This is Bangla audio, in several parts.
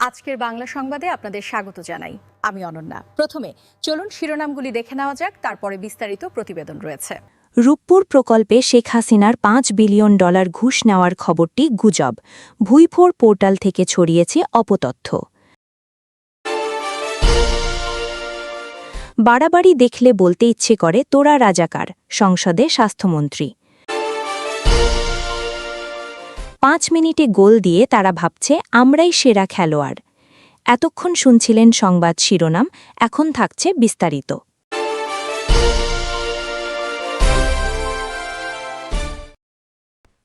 আজকের বাংলা সংবাদে আপনাদের স্বাগত জানাই। আমি অনন্যা। প্রথমে চলুন শিরোনামগুলি দেখে নেওয়া যাক, তারপরে বিস্তারিত প্রতিবেদন রয়েছে। রূপপুর প্রকল্পে শেখ হাসিনার $5 বিলিয়ন ঘুষ নেওয়ার খবরটি গুজব, ভুইফোর পোর্টাল থেকে ছড়িয়েছে অপতথ্য। বাড়াবাড়ি দেখলে বলতে ইচ্ছে করে তোরা রাজাকার, সংসদে স্বাস্থ্যমন্ত্রী। 5 মিনিটে গোল দিয়ে তারা ভাবছে আমরাই সেরা খেলোয়াড়। এতক্ষণ শুনছিলেন সংবাদ শিরোনাম, এখন থাকছে বিস্তারিত।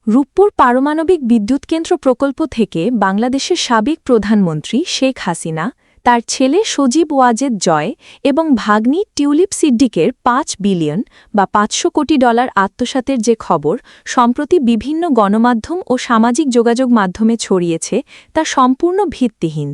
রূপপুর পারমাণবিক বিদ্যুৎ কেন্দ্র প্রকল্প থেকে বাংলাদেশের সাবেক প্রধানমন্ত্রী শেখ হাসিনা, তার ছেলে সজীব ওয়াজেদ জয় এবং ভাগ্নি টিউলিপ সিদ্দিকের $5 বিলিয়ন বা $500 কোটি আত্মসাতের যে খবর সম্প্রতি বিভিন্ন গণমাধ্যম ও সামাজিক যোগাযোগ মাধ্যমে ছড়িয়েছে তা সম্পূর্ণ ভিত্তিহীন।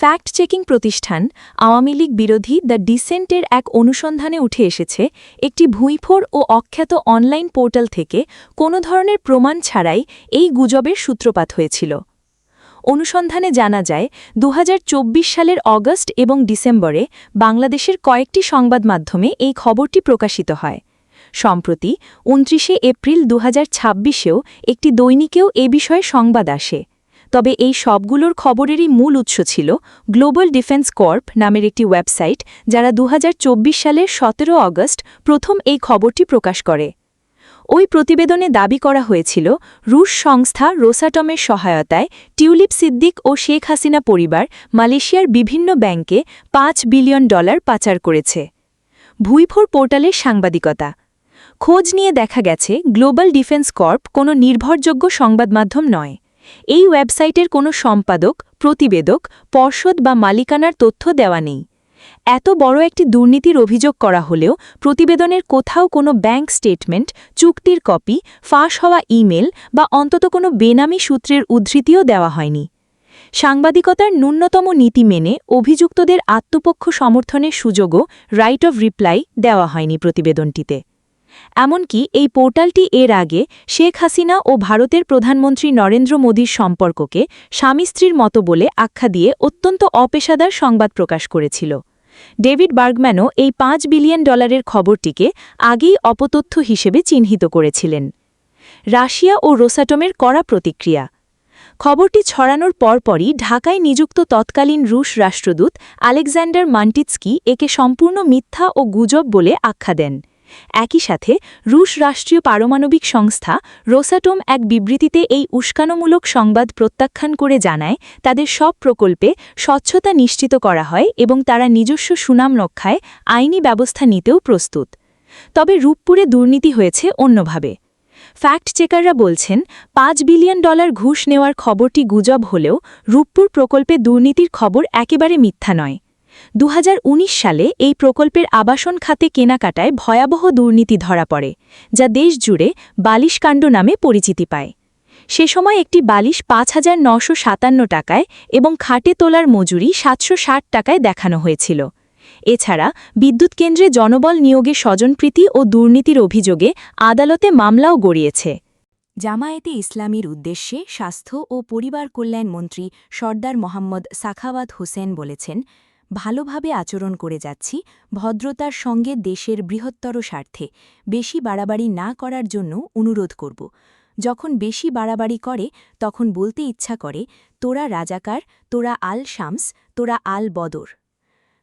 ফ্যাক্ট চেকিং প্রতিষ্ঠান আওয়ামী লীগ বিরোধী দ্য ডিসেন্টের এক অনুসন্ধানে উঠে এসেছে, একটি ভুঁইফোড় ও অখ্যাত অনলাইন পোর্টাল থেকে কোনো ধরনের প্রমাণ ছাড়াই এই গুজবের সূত্রপাত হয়েছিল। অনুসন্ধানে জানা যায় 2024 সালের অগস্ট এবং ডিসেম্বরে বাংলাদেশের কয়েকটি সংবাদ মাধ্যমে এই খবরটি প্রকাশিত হয়। সম্প্রতি 29 এপ্রিল 2026-এও একটি দৈনিকেও এ বিষয়ে সংবাদ আসে। তবে এই সবগুলোর খবরেরই মূল উৎস ছিল গ্লোবাল ডিফেন্স কর্প নামের একটি ওয়েবসাইট, যারা 2024 সালের 17 অগস্ট প্রথম এই খবরটি প্রকাশ করে। ওই প্রতিবেদনে দাবি করা হয়েছিল রুশ সংস্থা রোসাটমের সহায়তায় টিউলিপ সিদ্দিক ও শেখ হাসিনা পরিবার মালয়েশিয়ার বিভিন্ন ব্যাংকে $5 বিলিয়ন পাচার করেছে। ভুইফোর পোর্টালের সাংবাদিকতা খোঁজ নিয়ে দেখা গেছে গ্লোবাল ডিফেন্স কর্প কোনো নির্ভরযোগ্য সংবাদ মাধ্যম নয়। এই ওয়েবসাইটের কোনো সম্পাদক, প্রতিবেদক, পর্ষদ বা মালিকানার তথ্য দেওয়া নেই। এত বড় একটি দুর্নীতির অভিযোগ করা হলেও প্রতিবেদনের কোথাও কোনো ব্যাংক স্টেটমেন্ট, চুক্তির কপি, ফাঁস হওয়া ইমেল বা অন্তত কোনো বেনামি সূত্রের উদ্ধৃতিও দেওয়া হয়নি। সাংবাদিকতার ন্যূনতম নীতি মেনে অভিযুক্তদের আত্মপক্ষ সমর্থনের সুযোগও রাইট অফ রিপ্লাই দেওয়া হয়নি প্রতিবেদনটিতে। এমনকি এই পোর্টালটি এর আগে শেখ হাসিনা ও ভারতের প্রধানমন্ত্রী নরেন্দ্র মোদীর সম্পর্ককে স্বামী স্ত্রীর মতো বলে আখ্যা দিয়ে অত্যন্ত অপেশাদার সংবাদ প্রকাশ করেছিল। ডেভিড বার্গম্যানও এই $5 বিলিয়ন খবরটিকে আগেই অপতথ্য হিসেবে চিহ্নিত করেছিলেন। রাশিয়া ও রোসাটমের কড়া প্রতিক্রিয়া খবরটি ছড়ানোর পরপরই ঢাকায় নিযুক্ত তৎকালীন রুশ রাষ্ট্রদূত আলেকজান্ডার মান্টিৎস্কি একে সম্পূর্ণ মিথ্যা ও গুজব বলে আখ্যা দেন। একই সাথে রুশ রাষ্ট্রীয় পারমাণবিক সংস্থা রোসাটম এক বিবৃতিতে এই উস্কানোমূলক সংবাদ প্রত্যাখ্যান করে জানায় তাদের সব প্রকল্পে স্বচ্ছতা নিশ্চিত করা হয় এবং তারা নিজস্ব সুনাম রক্ষায় আইনি ব্যবস্থা নিতেও প্রস্তুত। তবে রূপপুরে দুর্নীতি হয়েছে অন্যভাবে। ফ্যাক্ট চেকাররা বলছেন $5 বিলিয়ন ঘুষ নেওয়ার খবরটি গুজব হলেও রূপপুর প্রকল্পে দুর্নীতির খবর একেবারে মিথ্যা নয়। 2019 সালে এই প্রকল্পের আবাসন খাতে কেনাকাটায় ভয়াবহ দুর্নীতি ধরা পড়ে, যা দেশ জুড়ে বালিশকাণ্ড নামে পরিচিতি পায়। সে সময় একটি বালিশ 5,957 টাকায় এবং খাটে তোলার মজুরি 760 টাকায় দেখানো হয়েছিল। এছাড়া বিদ্যুৎ কেন্দ্রে জনবল নিয়োগে স্বজনপ্রীতি ও দুর্নীতির অভিযোগে আদালতে মামলাও গড়িয়েছে। জামায়াতে ইসলামীর উদ্দেশ্যে স্বাস্থ্য ও পরিবার কল্যাণ মন্ত্রী সর্দার মোহাম্মদ সাখাওয়াত হোসেন বলেছেন, ভালোভাবে আচরণ করে যাচ্ছি, ভদ্রতার সঙ্গে দেশের বৃহত্তর স্বার্থে বেশি বাড়াবাড়ি না করার জন্য অনুরোধ করব। যখন বেশি বাড়াবাড়ি করে তখন বলতে ইচ্ছা করে তোরা রাজাকার, তোরা আল শামস, তোরা আল বদর।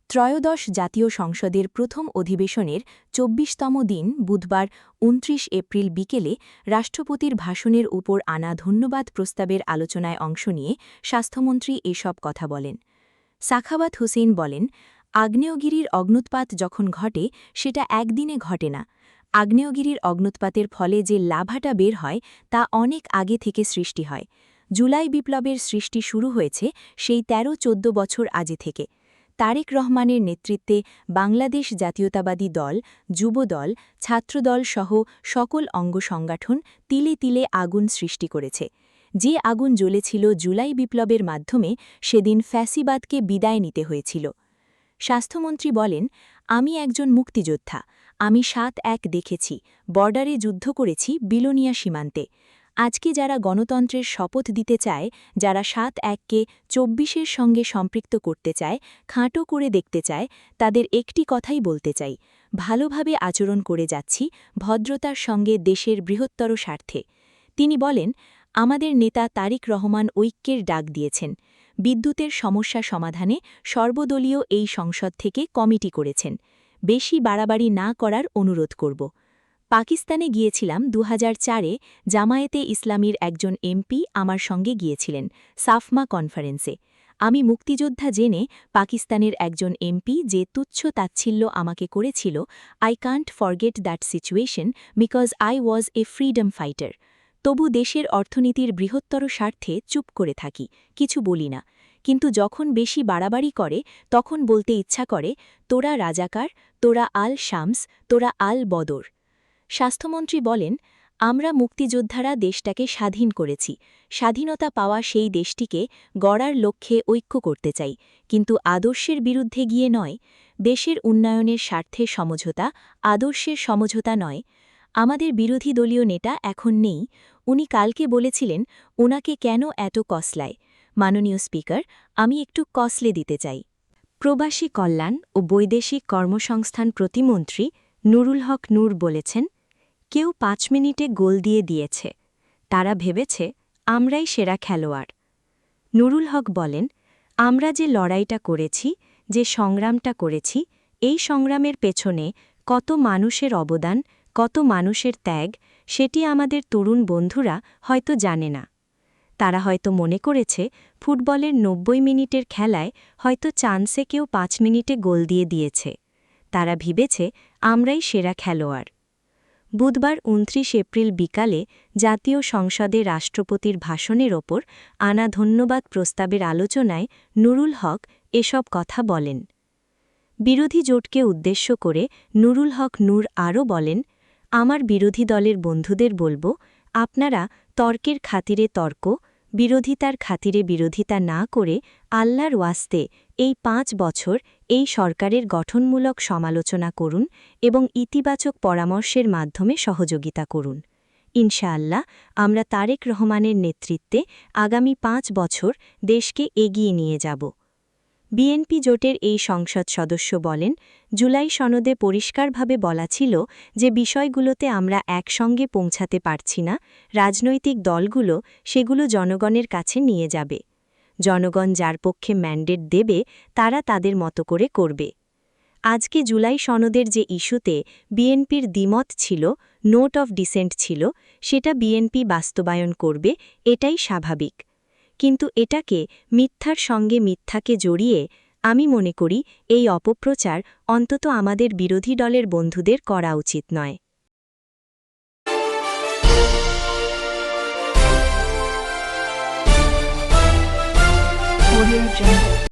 ত্রয়োদশ জাতীয় সংসদের প্রথম অধিবেশনের 24তম দিন বুধবার 29 এপ্রিল বিকেলে রাষ্ট্রপতির ভাষণের উপর আনা ধন্যবাদ প্রস্তাবের আলোচনায় অংশ নিয়ে স্বাস্থ্যমন্ত্রী এসব কথা বলেন। সাখাওয়াত হোসেন বলেন, আগ্নেয়গিরির অগ্নুৎপাত যখন ঘটে সেটা একদিনে ঘটে না। আগ্নেয়গিরির অগ্নুৎপাতের ফলে যে লাভাটা বের হয় তা অনেক আগে থেকে সৃষ্টি হয়। জুলাই বিপ্লবের সৃষ্টি শুরু হয়েছে সেই 13-14 বছর আগে থেকে। তারেক রহমানের নেতৃত্বে বাংলাদেশ জাতীয়তাবাদী দল, যুবদল, ছাত্রদল সহ সকল অঙ্গ সংগঠন তিলে তিলে আগুন সৃষ্টি করেছে। যে আগুন জ্বলেছিল জুলাই বিপ্লবের মাধ্যমে, সেদিন ফ্যাসিবাদকে বিদায় নিতে হয়েছিল। স্বাস্থ্যমন্ত্রী বলেন, আমি একজন মুক্তিযোদ্ধা। আমি ৭-১ দেখেছি, বর্ডারে যুদ্ধ করেছি বিলোনিয়া সীমান্তে। আজকে যারা গণতন্ত্রের শপথ দিতে চায়, যারা ৭-১-কে ২৪-এর সঙ্গে সম্পৃক্ত করতে চায়, খাঁটো করে দেখতে চায়, তাদের একটি কথাই বলতে চাই, ভালোভাবে আচরণ করে যাচ্ছি ভদ্রতার সঙ্গে দেশের বৃহত্তর স্বার্থে। তিনি বলেন, আমাদের নেতা তারিক রহমান ঐক্যের ডাক দিয়েছেন। বিদ্যুতের সমস্যা সমাধানে সর্বদলীয় এই সংসদ থেকে কমিটি করেছেন। বেশি বাড়াবাড়ি না করার অনুরোধ করব। পাকিস্তানে গিয়েছিলাম ২০০৪-এ, জামায়াতে ইসলামীর একজন এমপি আমার সঙ্গে গিয়েছিলেন সাফমা কনফারেন্সে। আমি মুক্তিযোদ্ধা জেনে পাকিস্তানের একজন এমপি যে তুচ্ছ তাচ্ছিল্য আমাকে করেছিল, I can't forget that situation because I was A freedom fighter. তবু দেশের অর্থনীতির বৃহত্তর স্বার্থে চুপ করে থাকি, কিছু বলি না। কিন্তু যখন বেশি বাড়াবাড়ি করে তখন বলতে ইচ্ছা করে, তোরা রাজাকার, তোরা আল শামস, তোরা আল বদর। স্বাস্থ্যমন্ত্রী বলেন, আমরা মুক্তিযোদ্ধারা দেশটাকে স্বাধীন করেছি। স্বাধীনতা পাওয়া সেই দেশটিকে গড়ার লক্ষ্যে ঐক্য করতে চাই, কিন্তু আদর্শের বিরুদ্ধে গিয়ে নয়। দেশের উন্নয়নের স্বার্থে সমঝোতা, আদর্শের সমঝোতা নয়। আমাদের বিরোধী দলীয় নেতা এখন নেই। উনি কালকে বলেছিলেন ওনাকে কেন এত কসলায়। মাননীয় স্পিকার, আমি একটু কসলে দিতে চাই। প্রবাসী কল্যাণ ও বৈদেশিক কর্মসংস্থান প্রতিমন্ত্রী নুরুল হক নূর বলেছেন, কেউ ৫ মিনিটে গোল দিয়ে দিয়েছে, তারা ভেবেছে আমরাই সেরা খেলোয়াড়। নুরুল হক বলেন, আমরা যে লড়াইটা করেছি, যে সংগ্রামটা করেছি, এই সংগ্রামের পেছনে কত মানুষের অবদান, কত মানুষের ত্যাগ, সেটি আমাদের তরুণ বন্ধুরা হয়তো জানে না। তারা হয়তো মনে করেছে ফুটবলের ৯০ মিনিটের খেলায় হয়তো চান্সে কেউ ৫ মিনিটে গোল দিয়ে দিয়েছে। তারা ভেবেছে আমরাই সেরা খেলোয়াড়। বুধবার ২৯ এপ্রিল বিকালে জাতীয় সংসদে রাষ্ট্রপতির ভাষণের ওপর আনা ধন্যবাদ প্রস্তাবের আলোচনায় নুরুল হক এসব কথা বলেন। বিরোধী জোটকে উদ্দেশ্য করে নুরুল হক নূর আরও বলেন, আমার বিরোধী দলের বন্ধুদের বলবো, আপনারা তর্কের খাতিরে তর্ক, বিরোধিতার খাতিরে বিরোধিতা না করে আল্লাহর ওয়াস্তে এই ৫ বছর এই সরকারের গঠনমূলক সমালোচনা করুন এবং ইতিবাচক পরামর্শের মাধ্যমে সহযোগিতা করুন। ইনশাআল্লাহ আমরা তারেক রহমানের নেতৃত্বে আগামী ৫ বছর দেশকে এগিয়ে নিয়ে যাব। বিএনপি জোটের এই সংসদ সদস্য বলেন, জুলাই সনদে পরিষ্কারভাবে বলা ছিল যে বিষয়গুলোতে আমরা একসঙ্গে পৌঁছাতে পারছি না, রাজনৈতিক দলগুলো সেগুলো জনগণের কাছে নিয়ে যাবে। জনগণ যার পক্ষে ম্যান্ডেট দেবে তারা তাদের মতো করে করবে। আজকে জুলাই সনদের যে ইস্যুতে বিএনপির দ্বিমত ছিল, নোট অফ ডিসেন্ট ছিল, সেটা বিএনপি বাস্তবায়ন করবে, এটাই স্বাভাবিক। কিন্তু এটাকে মিথ্যার সঙ্গে মিথ্যাকে জড়িয়ে আমি মনে করি এই অপপ্রচার অন্তত আমাদের বিরোধী দলের বন্ধুদের করা উচিত নয়।